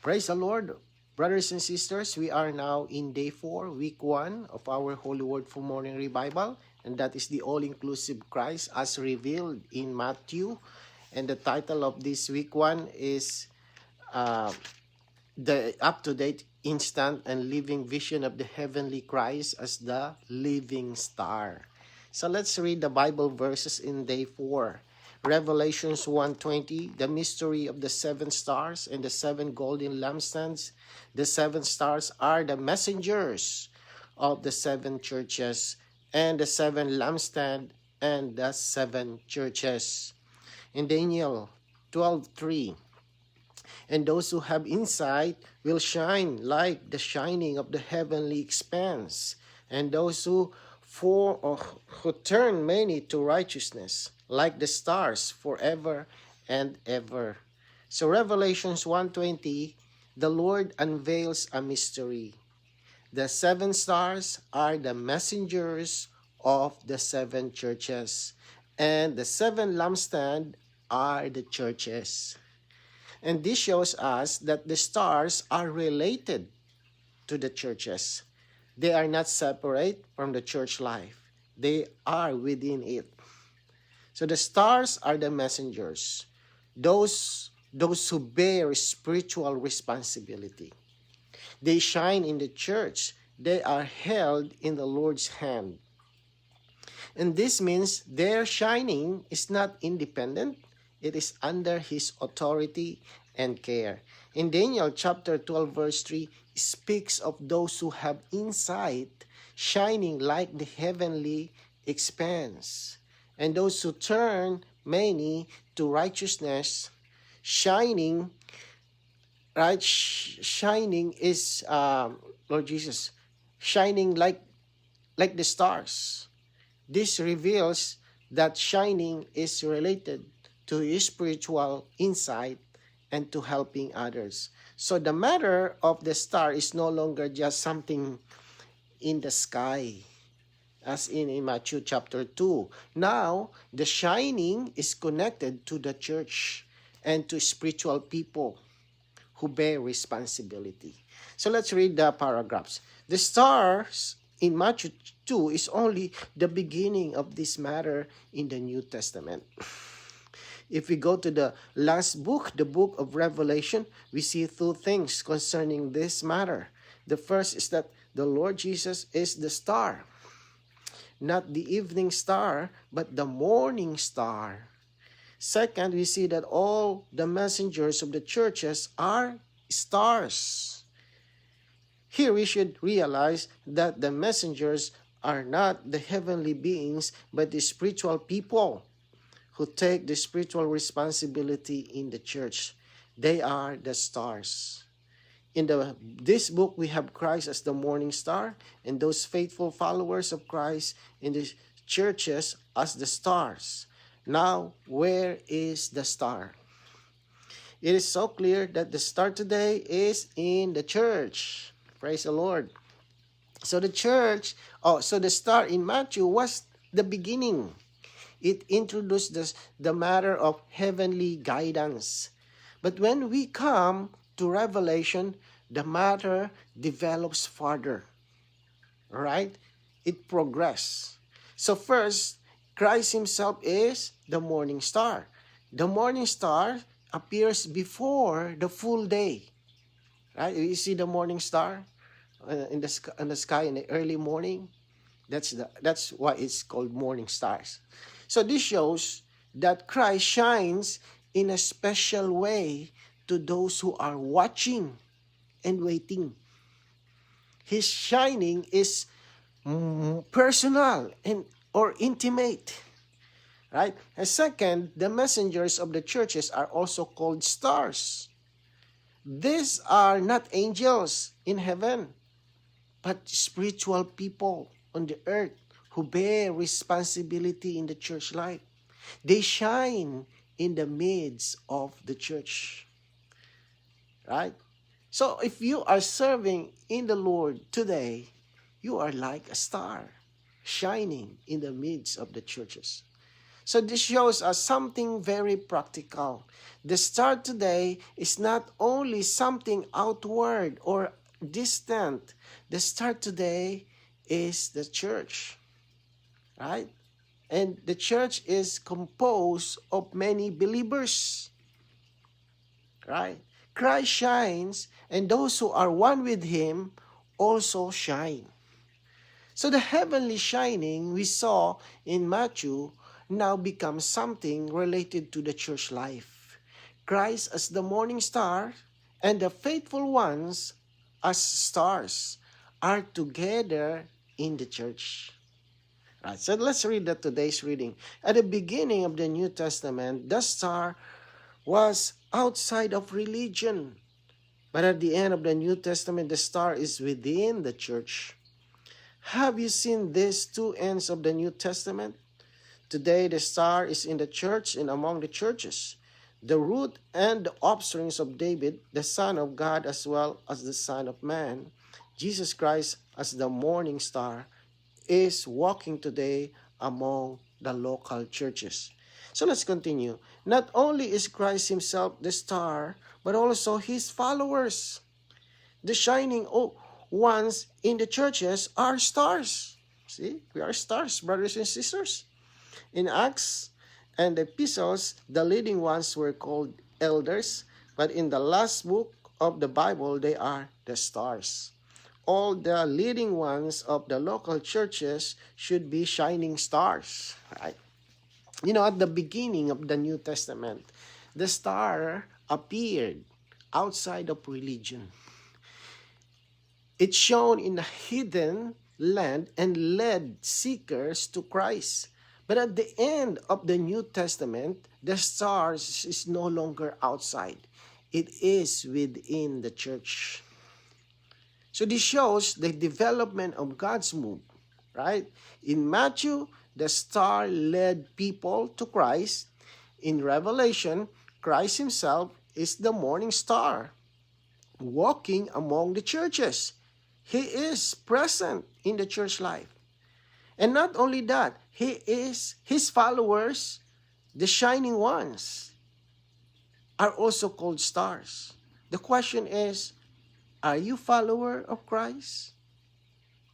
Praise the Lord. Brothers and sisters, we are now in day 4, week 1 of our Holy Word for Morning Revival, and that is the all-inclusive Christ as revealed in Matthew. And the title of this week 1 is the up-to-date, instant, and living vision of the heavenly Christ as the living star. So let's read the Bible verses in day 4. Revelations 1:20, the mystery of the 7 stars and the 7 golden lampstands. The 7 stars are the messengers of the 7 churches, and the 7 lampstands and the 7 churches. In Daniel 12:3, and those who have insight will shine like the shining of the heavenly expanse, and those who turn many to righteousness, like the stars forever and ever. So Revelations 1:20, the Lord unveils a mystery. The 7 stars are the messengers of the 7 churches, and the 7 lampstands are the churches. And this shows us that the stars are related to the churches. They are not separate from the church life. They are within it. So the stars are the messengers, those who bear spiritual responsibility. They shine in the church. They are held in the Lord's hand. And this means their shining is not independent. It is under His authority and care. In Daniel chapter 12 verse 3, speaks of those who have insight shining like the heavenly expanse, and those who turn many to righteousness. Shining, right? Shining is Lord Jesus, shining like the stars. This reveals that shining is related to His spiritual insight and to helping others. So the matter of the star is no longer just something in the sky, as in Matthew chapter 2. Now, the shining is connected to the church and to spiritual people who bear responsibility. So let's read the paragraphs. The stars in Matthew 2 is only the beginning of this matter in the New Testament. If we go to the last book, the book of Revelation, we see 2 things concerning this matter. The first is that the Lord Jesus is the star. Not the evening star, but the morning star. Second, we see that all the messengers of the churches are stars. Here we should realize that the messengers are not the heavenly beings, but the spiritual people who take the spiritual responsibility in the church. They are the stars. In this book, we have Christ as the morning star, and those faithful followers of Christ in the churches as the stars. Now, where is the star? It is so clear that the star today is in the church. Praise the Lord. So the star in Matthew was the beginning. It introduced the matter of heavenly guidance. But when we come to Revelation, the matter develops further. Right? It progresses. So first, Christ Himself is the morning star. The morning star appears before the full day. Right? You see the morning star in the sky in the early morning. That's why it's called morning stars. So this shows that Christ shines in a special way to those who are watching and waiting. His shining is personal or intimate. Right? And second, the messengers of the churches are also called stars. These are not angels in heaven, but spiritual people on the earth who bear responsibility in the church life. They shine in the midst of the church. Right? So if you are serving in the Lord today, you are like a star shining in the midst of the churches. So this shows us something very practical. The star today is not only something outward or distant. The star today is the church, right? And the church is composed of many believers, right? Christ shines, and those who are one with him also shine. So the heavenly shining we saw in Matthew now becomes something related to the church life. Christ as the morning star and the faithful ones as stars are together in the church. Right, so let's read that today's reading. At the beginning of the New Testament, the star was outside of religion. But at the end of the New Testament, the star is within the church. Have you seen these two ends of the New Testament? Today, the star is in the church and among the churches, the root and the offsprings of David, the Son of God as well as the Son of Man. Jesus Christ as the morning star is walking today among the local churches. So let's continue. Not only is Christ himself the star, but also his followers. The shining ones in the churches are stars. See, we are stars, brothers and sisters. In Acts and the epistles, the leading ones were called elders, but in the last book of the Bible, they are the stars. All the leading ones of the local churches should be shining stars, right? You know, at the beginning of the New Testament, the star appeared outside of religion. It shone in a hidden land and led seekers to Christ. But at the end of the New Testament, the stars is no longer outside. It is within the church. So this shows the development of God's move, right? In Matthew, the star led people to Christ. In Revelation, Christ himself is the morning star, walking among the churches. He is present in the church life. And not only that, his followers, the shining ones, are also called stars. The question is, are you follower of Christ?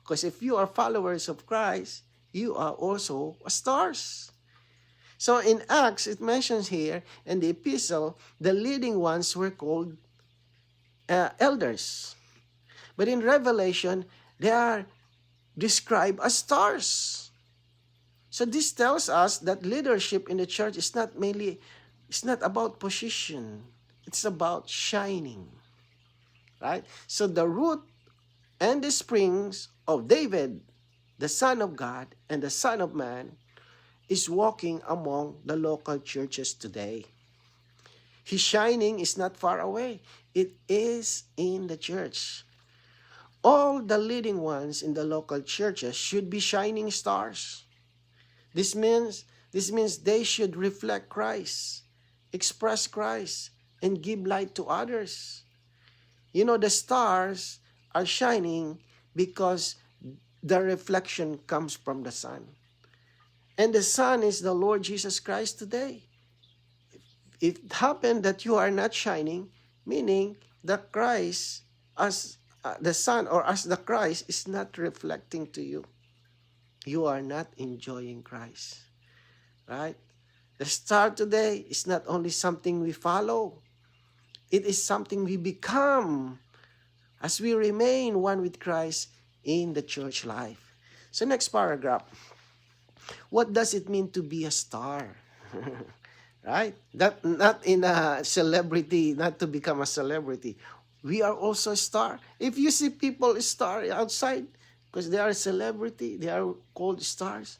Because if you are followers of Christ, you are also stars. So in Acts, it mentions here, in the epistle, the leading ones were called elders. But in Revelation, they are described as stars. So this tells us that leadership in the church is not about position. It's about shining. Right? So the root and the springs of David, the Son of God and the Son of Man, is walking among the local churches today. His shining is not far away. It is in the church. All the leading ones in the local churches should be shining stars. This means they should reflect Christ, express Christ, and give light to others. You know, the stars are shining because the reflection comes from the sun. And the sun is the Lord Jesus Christ today. If it happened that you are not shining, meaning that Christ as the sun or as the Christ is not reflecting to you, you are not enjoying Christ. Right? The star today is not only something we follow, it is something we become as we remain one with Christ in the church life. So next paragraph. What does it mean to be a star? Right? That not in a celebrity, not to become a celebrity. We are also a star. If you see people star outside, because they are a celebrity, they are called stars,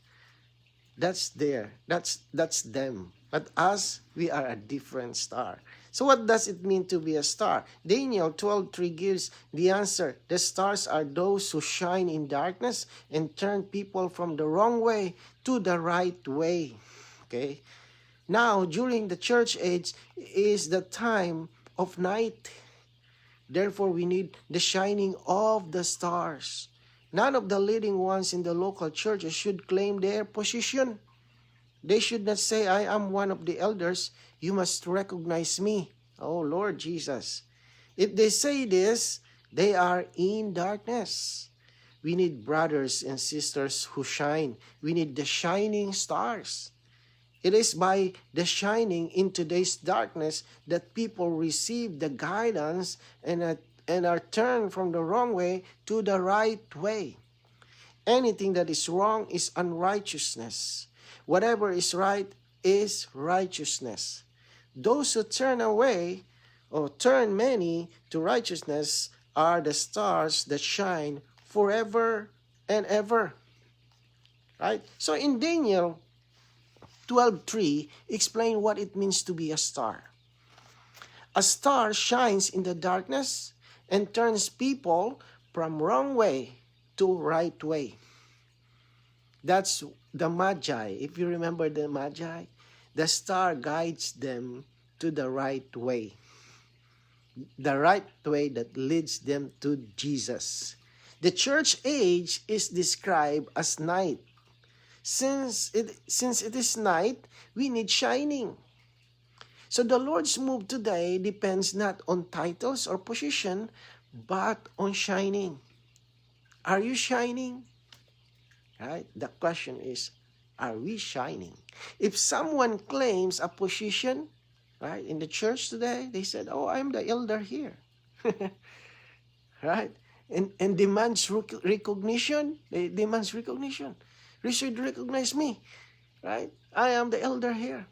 that's them. But us, we are a different star. So what does it mean to be a star? Daniel 12:3 gives the answer. The stars are those who shine in darkness and turn people from the wrong way to the right way. Okay? Now, during the church age is the time of night. Therefore, we need the shining of the stars. None of the leading ones in the local churches should claim their position. They should not say, I am one of the elders. You must recognize me. Oh, Lord Jesus. If they say this, they are in darkness. We need brothers and sisters who shine. We need the shining stars. It is by the shining in today's darkness that people receive the guidance and are turned from the wrong way to the right way. Anything that is wrong is unrighteousness. Whatever is right is righteousness. Those who turn away or turn many to righteousness are the stars that shine forever and ever. Right? So in Daniel 12:3, explain what it means to be a star. A star shines in the darkness and turns people from wrong way to right way. That's the Magi. If you remember the Magi, the star guides them to the right way. The right way that leads them to Jesus. The church age is described as night. Since it is night, we need shining. So the Lord's move today depends not on titles or position, but on shining. Are you shining? Right? The question is, are we shining? If someone claims a position, right, in the church today, they said, oh, I'm the elder here. Right? And demands recognition. They demands recognition. You should recognize me. Right? I am the elder here.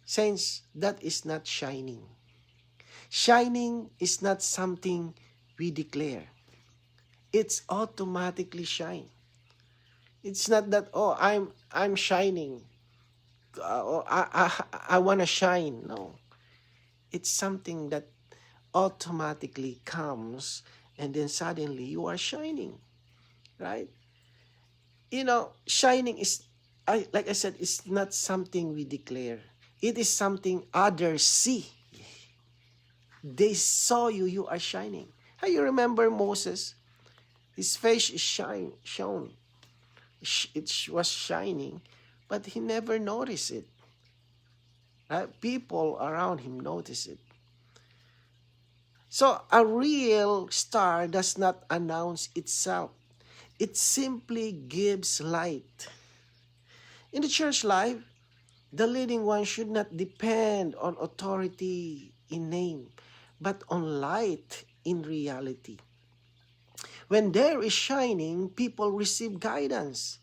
Saints, that is not shining. Shining is not something we declare. It's automatically shine. It's not that, oh, I'm shining. I want to shine. No. It's something that automatically comes and then suddenly you are shining. Right? You know, shining is, like I said, it's not something we declare. It is something others see. They saw you, you are shining. How you remember Moses? His face is shone. It was shining, but he never noticed it. People around him notice it. So a real star does not announce itself. It simply gives light. In the church life, the leading one should not depend on authority in name, but on light in reality. When there is shining, people receive guidance.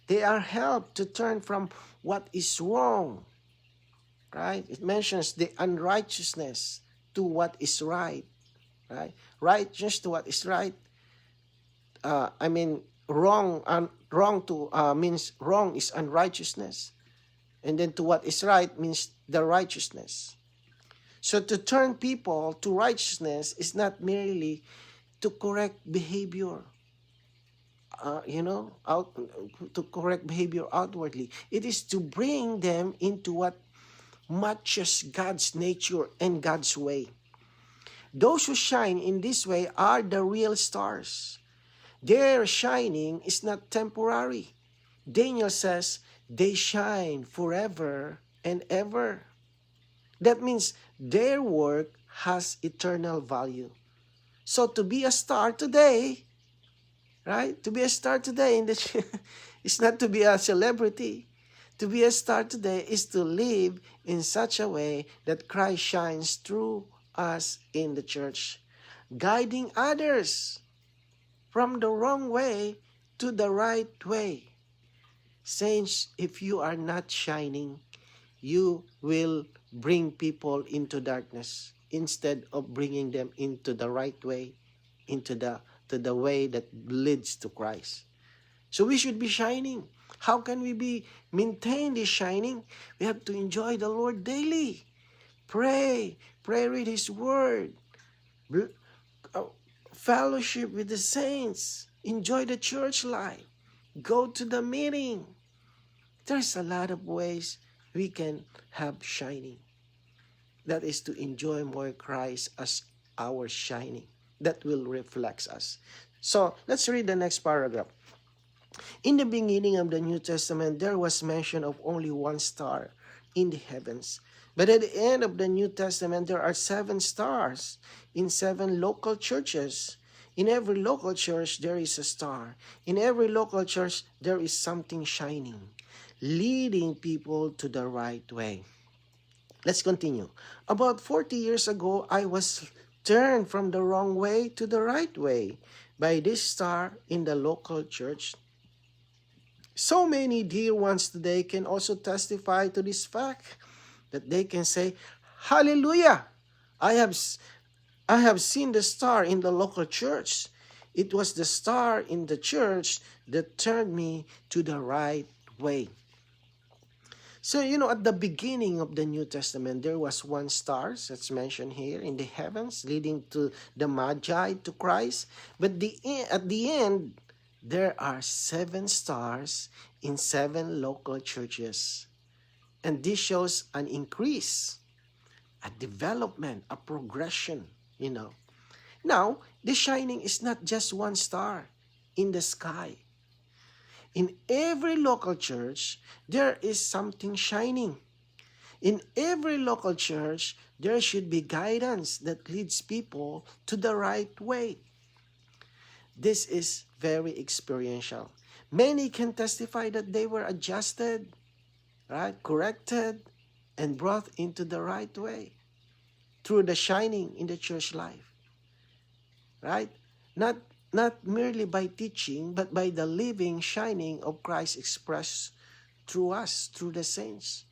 They are helped to turn from what is wrong. Right? It mentions the unrighteousness to what is right. Right? Righteous to what is right. Wrong to means wrong is unrighteousness. And then to what is right means the righteousness. So to turn people to righteousness is not merely to correct behavior, to correct behavior outwardly. It is to bring them into what matches God's nature and God's way. Those who shine in this way are the real stars. Their shining is not temporary. Daniel says, they shine forever and ever. That means their work has eternal value. So to be a star today, right? To be a star today it's not to be a celebrity. To be a star today is to live in such a way that Christ shines through us in the church, guiding others from the wrong way to the right way. Saints, if you are not shining, you will bring people into darkness instead of bringing them into the right way, into the way that leads to Christ. So we should be shining. How can we maintain this shining? We have to enjoy the Lord daily. Pray, read His Word, fellowship with the saints, enjoy the church life, go to the meeting. There's a lot of ways we can have shining. That is to enjoy more Christ as our shining. That will reflect us. So let's read the next paragraph. In the beginning of the New Testament, there was mention of only one star in the heavens. But at the end of the New Testament, there are 7 stars in 7 local churches. In every local church, there is a star. In every local church, there is something shining, leading people to the right way. Let's continue. About 40 years ago, I was turned from the wrong way to the right way by this star in the local church. So many dear ones today can also testify to this fact, that they can say, "Hallelujah! I have seen the star in the local church. It was the star in the church that turned me to the right way." So, at the beginning of the New Testament, there was one star, that's mentioned here, in the heavens, leading to the Magi, to Christ. But at the end, there are 7 stars in 7 local churches. And this shows an increase, a development, a progression, Now, the shining is not just one star in the sky. In every local church, there is something shining. In every local church, there should be guidance that leads people to the right way. This is very experiential. Many can testify that they were adjusted, right, corrected, and brought into the right way through the shining in the church life, right? Not merely by teaching, but by the living shining of Christ expressed through us, through the saints,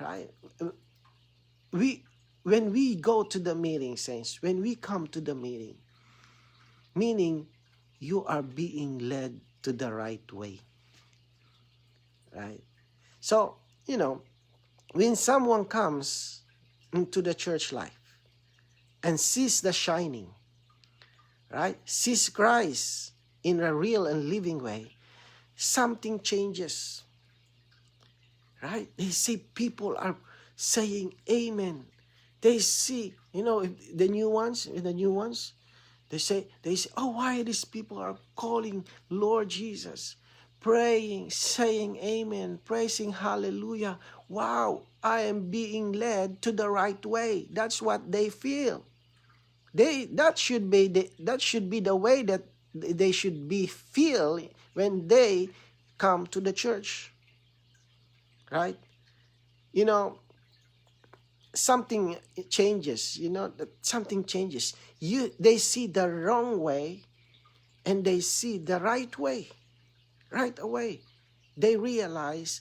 right? When we go to the meeting, saints, when we come to the meeting, meaning you are being led to the right way, right? So, when someone comes into the church life and sees the shining, right, sees Christ in a real and living way, something changes, right? They see people are saying amen. They see, the new ones, they say, "Oh, why these people are calling Lord Jesus, praying, saying amen, praising hallelujah. Wow, I am being led to the right way." That's what they feel. That should be the way that they should be feel when they come to the church, right? Something changes. Something changes. They see the wrong way, and they see the right way right away. They realize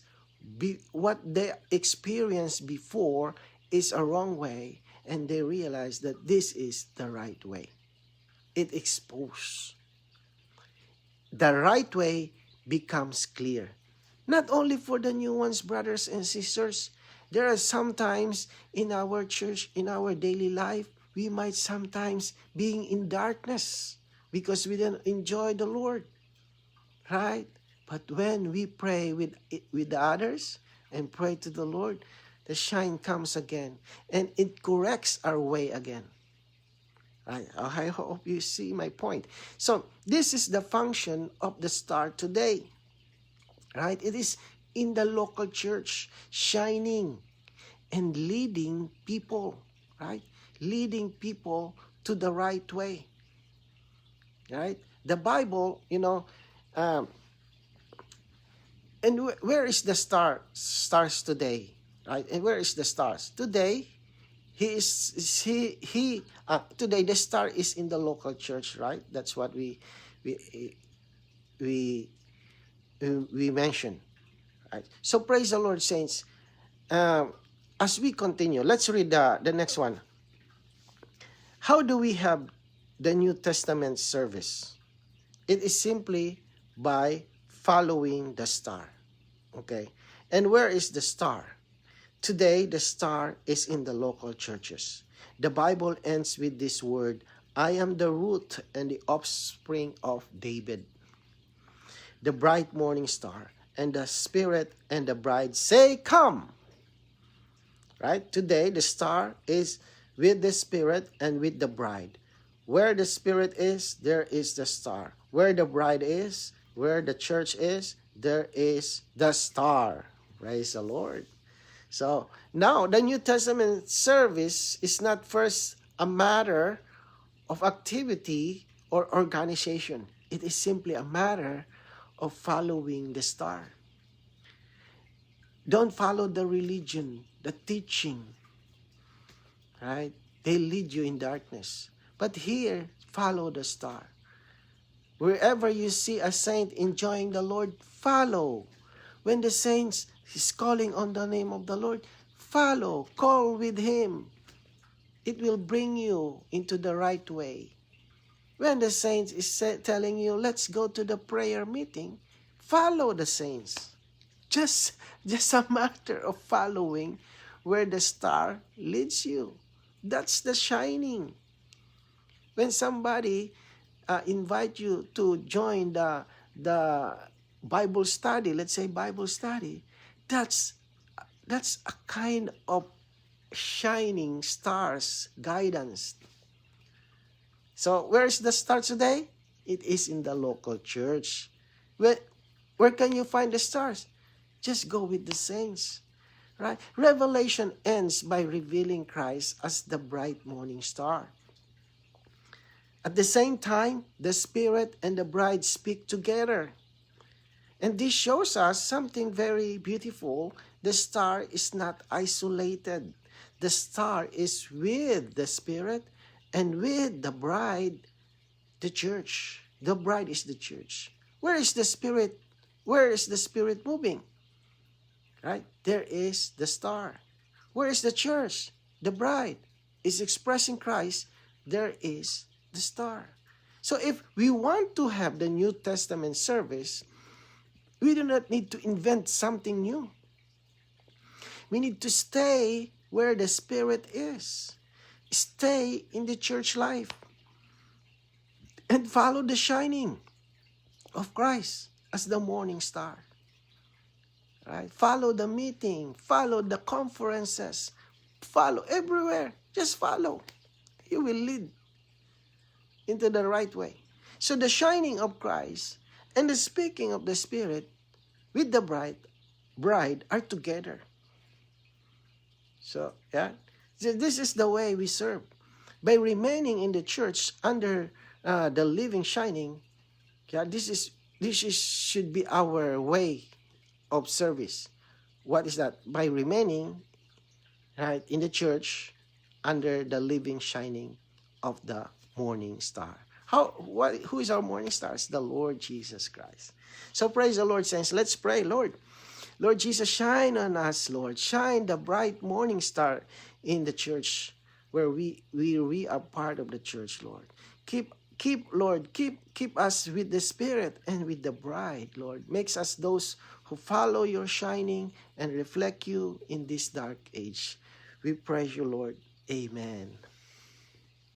what they experienced before is a wrong way, and they realize that this is the right way. It exposes. The right way becomes clear. Not only for the new ones, brothers and sisters. There are sometimes in our church, in our daily life, we might sometimes being in darkness because we don't enjoy the Lord, right? But when we pray with the others and pray to the Lord, the shine comes again, and it corrects our way again. I hope you see my point. So this is the function of the star today, right? It is in the local church, shining and leading people, right? Leading people to the right way, right? The Bible, and where is the stars today, right? And where is the stars today? Today the star is in the local church, right? That's what we mentioned, right? So praise the Lord, saints. As we continue, let's read the next one. How do we have the New Testament service? It is simply by following the star. Okay? And where is the star? Today, the star is in the local churches. The Bible ends with this word, "I am the root and the offspring of David." The bright morning star, and the Spirit and the bride say, "Come." Right? Today, the star is with the Spirit and with the bride. Where the Spirit is, there is the star. Where the bride is, where the church is, there is the star. Praise the Lord. So now the New Testament service is not first a matter of activity or organization. It is simply a matter of following the star. Don't follow the religion, the teaching, right? They lead you in darkness. But here, follow the star. Wherever you see a saint enjoying the Lord, follow. When the saints is calling on the name of the Lord, follow, call with him. It will bring you into the right way. When the saints is telling you, let's go to the prayer meeting, follow the saints. Just a matter of following where the star leads you. That's the shining. When somebody invite you to join the Bible study, let's say Bible study, that's a kind of shining stars guidance. So where's the star today? It is in the local church. Where can you find the stars? Just go with the saints. Right? Revelation ends by revealing Christ as the bright morning star. At the same time, the Spirit and the bride speak together. And this shows us something very beautiful. The star is not isolated. The star is with the Spirit and with the bride, the church. The bride is the church. Where is the Spirit? Where is the Spirit moving? Right? There is the star. Where is the church? The bride is expressing Christ. There is the star. So if we want to have the New Testament service, we do not need to invent something new. We need to stay where the Spirit is. Stay in the church life. And follow the shining of Christ as the morning star. Right? Follow the meeting. Follow the conferences. Follow everywhere. Just follow. You will lead into the right way. So the shining of Christ and the speaking of the Spirit with the bride are together. So, yeah. This is the way we serve. By remaining in the church under the living shining, yeah, this should be our way of service. What is that? By remaining right in the church under the living shining of the morning star. Who is our morning star? It's the Lord Jesus Christ. So praise the Lord, saints. Let's pray. Lord Jesus, shine on us, Lord. Shine the bright morning star in the church where we are part of the church, Lord. Keep us with the Spirit and with the bride, Lord. Makes us those who follow your shining and reflect you in this dark age. We praise you, Lord. Amen.